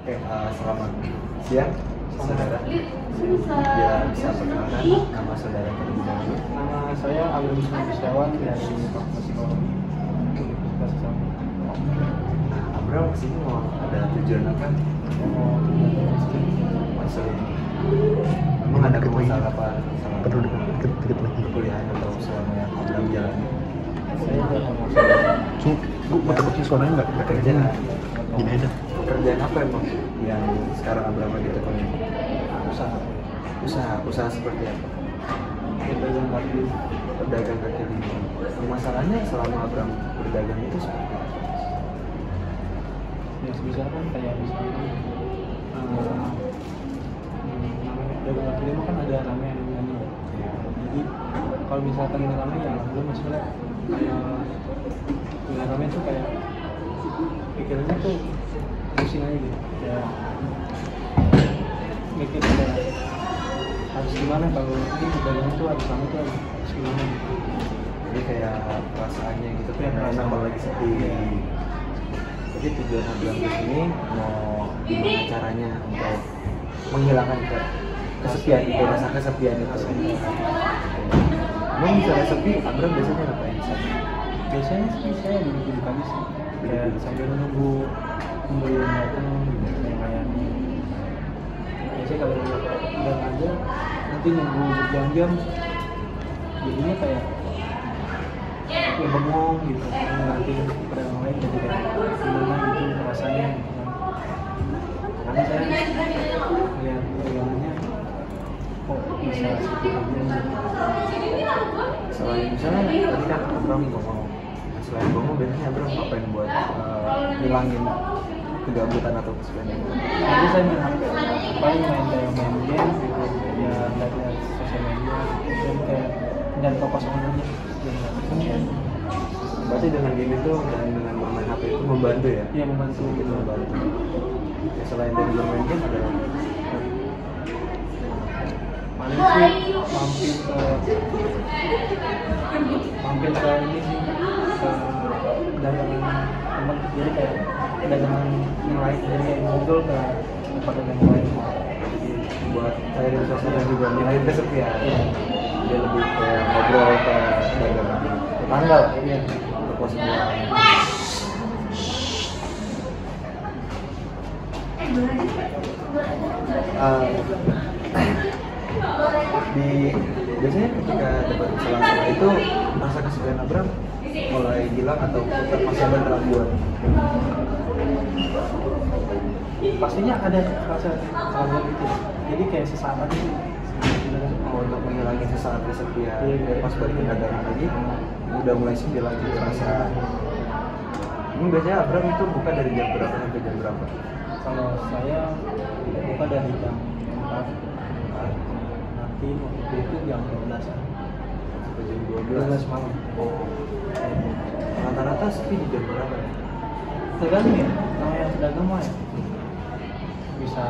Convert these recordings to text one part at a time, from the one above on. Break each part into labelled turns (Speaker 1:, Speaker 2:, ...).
Speaker 1: Oke, selamat siang saudara. Ya, bisa perkenalkan nama saudara terlebih dahulu.
Speaker 2: Nama saya Agung Setiawan dari Fakultas Psikologi Universitas Islam.
Speaker 1: Nah, Abram kesini mau ada tujuan apa?
Speaker 2: Mau
Speaker 1: Masuk ini. Memang ada masalah apa sama perkuliahan atau selama yang Abram jalani?
Speaker 2: saya ada masalah
Speaker 3: Gue takutnya suaranya nggak
Speaker 1: Pekerjaan.
Speaker 3: gini aja.
Speaker 1: Pekerjaan apa emang yang sekarang Abram lagi tekuni?
Speaker 2: usaha
Speaker 1: Usaha seperti apa?
Speaker 2: pedagang kaki.
Speaker 1: Pedagang kaki lima. Masalahnya selama Abram berdagang itu seperti apa?
Speaker 2: Ya sebisa kan kayak misalnya namanya pedagang kaki lima kan ada namanya yang nyanyi. Jadi kalau misalkan namanya ya alhamdulillah maksudnya kayak namanya tuh kayak pikirannya tuh pusing aja gitu ya, mikir kayak harus gimana kalau ini pedagang tuh harus sama tuh harus gimana gitu.
Speaker 1: Jadi kayak perasaannya gitu
Speaker 2: Ya,
Speaker 1: perasaan kalau lagi sepi.
Speaker 2: Iya.
Speaker 1: Jadi tujuan Abram ke sini mau gimana caranya untuk menghilangkan kesepian itu, rasa kesepian itu. Emang misalnya sepi, Abram biasanya ngapain?
Speaker 2: Biasanya sih saya duduk-duduk aja sih kayak sambil nunggu yang datang gitu kayak biasanya kalau udah aja nanti nunggu berjam-jam jadinya kayak ya bengong gitu nanti pada yang lain jadi kayak gimana gitu rasanya gitu kan. Karena saya lihat pegangannya kok bisa seperti aja.
Speaker 1: Selain misalnya tadi kan Abram ngomong, selain bengong biasanya Abram ngapain buat ngilangin kegabutan atau kesepian itu?
Speaker 2: Nanti saya main HP, paling main kayak main game gitu, ya lihat sosial media, dan kayak dan kekosongan aja.
Speaker 1: Berarti dengan game itu dan dengan bermain HP itu membantu ya?
Speaker 2: Iya membantu
Speaker 1: Itu
Speaker 2: gitu.
Speaker 1: membantu. Ya, selain dari bermain game ada
Speaker 2: Paling sih mampir ke ini sih ke dagangan teman, jadi kayak dagangan yang lain, jadi kayak ngobrol ke tempat dagang yang lain.
Speaker 1: buat cairin suasana juga ngilangin kesepian.
Speaker 2: Iya.
Speaker 1: Dia lebih kayak ngobrol ke dagangan tetangga lah,
Speaker 2: Iya.
Speaker 1: toko sebelah. Di biasanya ketika dapat masalah itu rasa kesepian Abram mulai hilang atau tetap masih ada keraguan?
Speaker 2: Pastinya ada rasa keraguan itu, jadi kayak sesaat aja sih.
Speaker 1: Oh, untuk mengurangi sesaat kesepian.
Speaker 2: Iya.
Speaker 1: Pas balik ke dagangan lagi udah mulai sepi lagi rasa. Ini biasanya Abram itu buka dari jam berapa sampai jam berapa?
Speaker 2: Kalau saya buka dari jam 4, nanti waktu itu jam 12
Speaker 1: Sampai jam
Speaker 2: 12
Speaker 1: 12
Speaker 2: malam.
Speaker 1: Rata-rata sepi di jam berapa ya?
Speaker 2: Tergantung ya, namanya pedagang mah ya bisa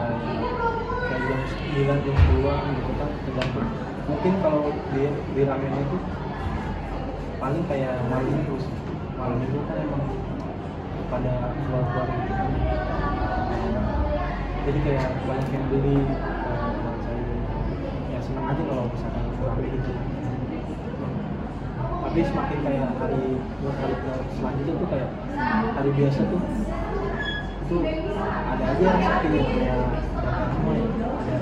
Speaker 2: kayak jam 9, jam 10-an gitu kan, tergantung. Mungkin kalau di ramen itu paling kayak malam minggu sih. Malam minggu kan emang pada keluar-keluar gitu kan. Jadi kayak banyak yang beli, saya ya senang aja kalau misalkan rame gitu. Tapi semakin kayak hari selanjutnya tuh kayak hari biasa tuh itu ada aja sepi ya, kayak datang semua ya, ada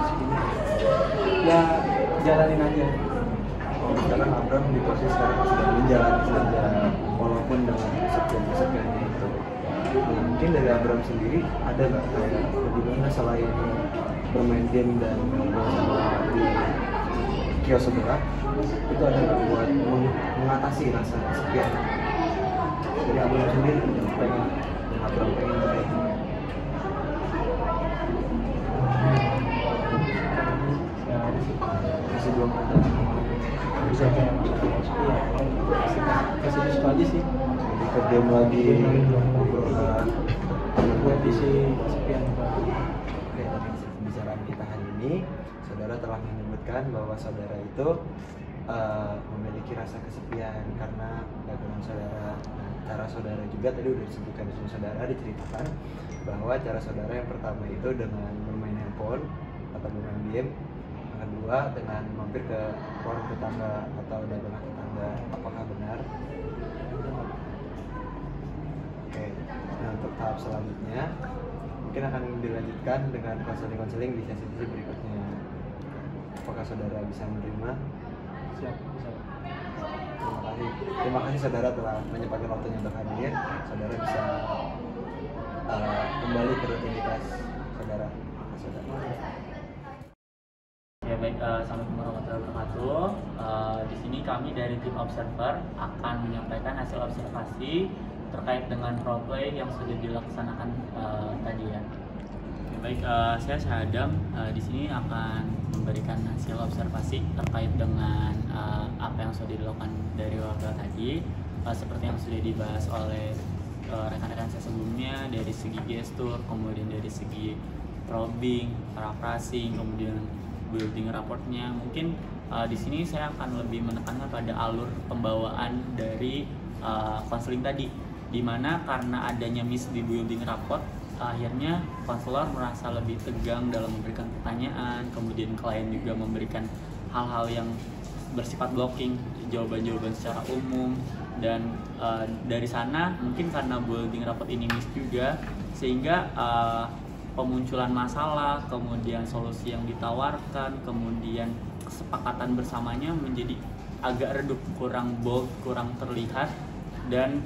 Speaker 2: sepi ya, jalanin aja.
Speaker 1: Oh, sekarang Abram di posisi sekarang sedang menjalani saja walaupun dengan kesepian-kesepiannya itu. Nah, mungkin dari Abram sendiri ada nggak kayak bagaimana selain bermain game dan ngobrol sama di kios sebelah itu ada nggak buat mengatasi rasa kesepian dari Abram sendiri pengen yang Abram pengen kayak gini?
Speaker 2: Ya
Speaker 1: Masih belum ada.
Speaker 2: bisa kayak sepi ya, kasih itu aja sih
Speaker 1: Jadi ke game lagi ngobrol
Speaker 2: buat isi kesepian itu.
Speaker 1: Oke, dari pembicaraan kita hari ini, saudara telah menyebutkan bahwa saudara itu memiliki rasa kesepian karena dagangan saudara. Nah, cara saudara juga tadi udah disebutkan di sini, saudara diceritakan bahwa cara saudara yang pertama itu dengan bermain handphone atau bermain game, yang kedua dengan mampir ke warung tetangga atau dagangan tetangga. Apakah benar? Oke, nah untuk tahap selanjutnya mungkin akan dilanjutkan dengan konseling di sesi berikutnya. Apakah saudara bisa menerima?
Speaker 2: Siap, bisa.
Speaker 1: Terima kasih saudara telah menyempatkan waktunya untuk hadir. Saudara bisa kembali ke rutinitas saudara. Terima kasih saudara.
Speaker 4: Ya baik, assalamualaikum warahmatullahi wabarakatuh. Di sini kami dari tim observer akan menyampaikan hasil observasi terkait dengan role play yang sudah dilaksanakan tadi ya. Ya, baik, saya Syahadam di sini akan memberikan hasil observasi terkait dengan apa yang sudah dilakukan dari warga tadi, seperti yang sudah dibahas oleh rekan-rekan saya sebelumnya dari segi gestur, kemudian dari segi probing, paraphrasing, kemudian building raportnya. Mungkin di sini saya akan lebih menekankan pada alur pembawaan dari konseling tadi, di mana karena adanya miss di building raport, akhirnya konselor merasa lebih tegang dalam memberikan pertanyaan, kemudian klien juga memberikan hal-hal yang bersifat blocking, jawaban-jawaban secara umum, dan dari sana mungkin karena building raport ini miss juga, sehingga pemunculan masalah, kemudian solusi yang ditawarkan, kemudian kesepakatan bersamanya menjadi agak redup, kurang bold, kurang terlihat, dan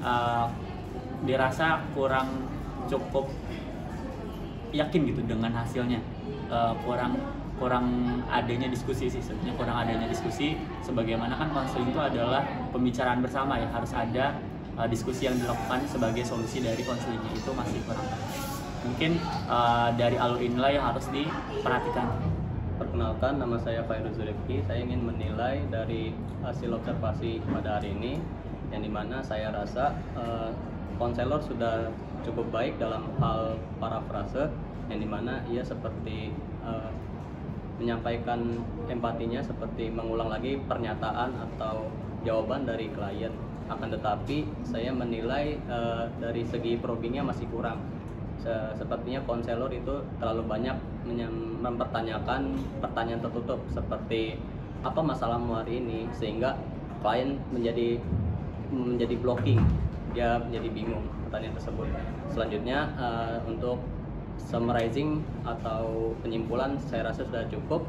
Speaker 4: dirasa kurang cukup yakin gitu dengan hasilnya. Kurang adanya diskusi sih, sebenarnya kurang adanya diskusi, sebagaimana kan konseling itu adalah pembicaraan bersama ya, harus ada diskusi yang dilakukan sebagai solusi dari konselingnya, itu masih kurang. Mungkin dari alur inilah yang harus diperhatikan.
Speaker 5: Perkenalkan, nama saya Fairuz Zulekfi. Saya ingin menilai dari hasil observasi pada hari ini, yang dimana saya rasa konselor sudah cukup baik dalam hal parafrase, yang dimana ia seperti menyampaikan empatinya, seperti mengulang lagi pernyataan atau jawaban dari klien. Akan tetapi saya menilai dari segi probingnya masih kurang. Sepertinya konselor itu terlalu banyak mempertanyakan pertanyaan tertutup seperti apa masalahmu hari ini, sehingga klien menjadi blocking, dia menjadi bingung pertanyaan tersebut. Selanjutnya untuk summarizing atau penyimpulan saya rasa sudah cukup.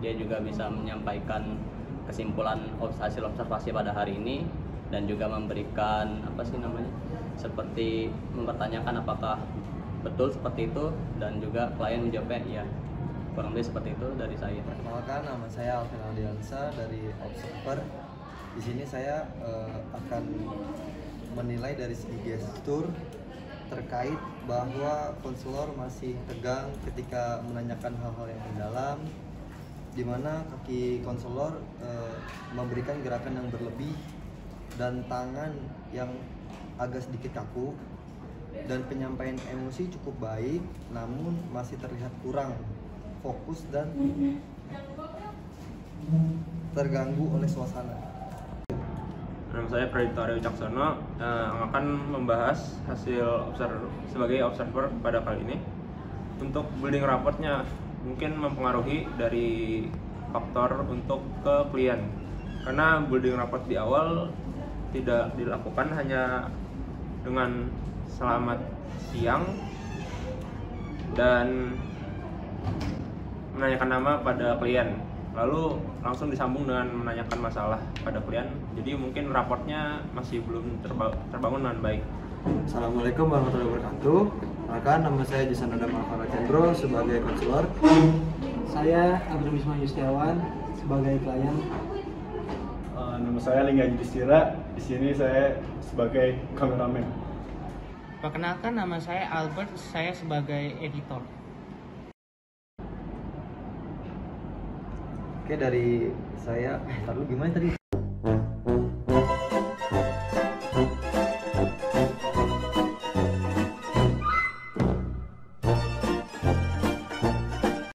Speaker 5: Dia juga bisa menyampaikan kesimpulan hasil observasi pada hari ini, dan juga memberikan seperti mempertanyakan apakah betul seperti itu, dan juga klien menjawabnya iya. Kurang lebih seperti itu dari saya.
Speaker 1: Perkenalkan, nama saya Alvin Aldiansa dari Observer. Di sini saya akan menilai dari segi gestur terkait bahwa konselor masih tegang ketika menanyakan hal-hal yang mendalam, di mana kaki konselor memberikan gerakan yang berlebih dan tangan yang agak sedikit kaku, dan penyampaian emosi cukup baik, namun masih terlihat kurang fokus dan terganggu oleh suasana.
Speaker 6: Nama saya Pradipta Arya Wicaksono, akan membahas hasil sebagai observer pada kali ini. Untuk building raportnya mungkin mempengaruhi dari faktor untuk ke klien, karena building raport di awal tidak dilakukan hanya dengan selamat siang dan menanyakan nama pada klien, lalu langsung disambung dengan menanyakan masalah pada klien. Jadi mungkin raportnya masih belum terbangun dengan baik.
Speaker 1: Assalamualaikum warahmatullahi wabarakatuh. Perkenalkan, nama saya Jason Adam Alvaro Chandro sebagai konselor.
Speaker 2: Saya Abdul Misma Yustiawan sebagai klien.
Speaker 3: Nama saya Lingga Yudhistira. Di sini saya sebagai kameramen.
Speaker 7: Perkenalkan, nama saya Albert, saya sebagai editor.
Speaker 1: Oke, dari saya, lalu gimana tadi?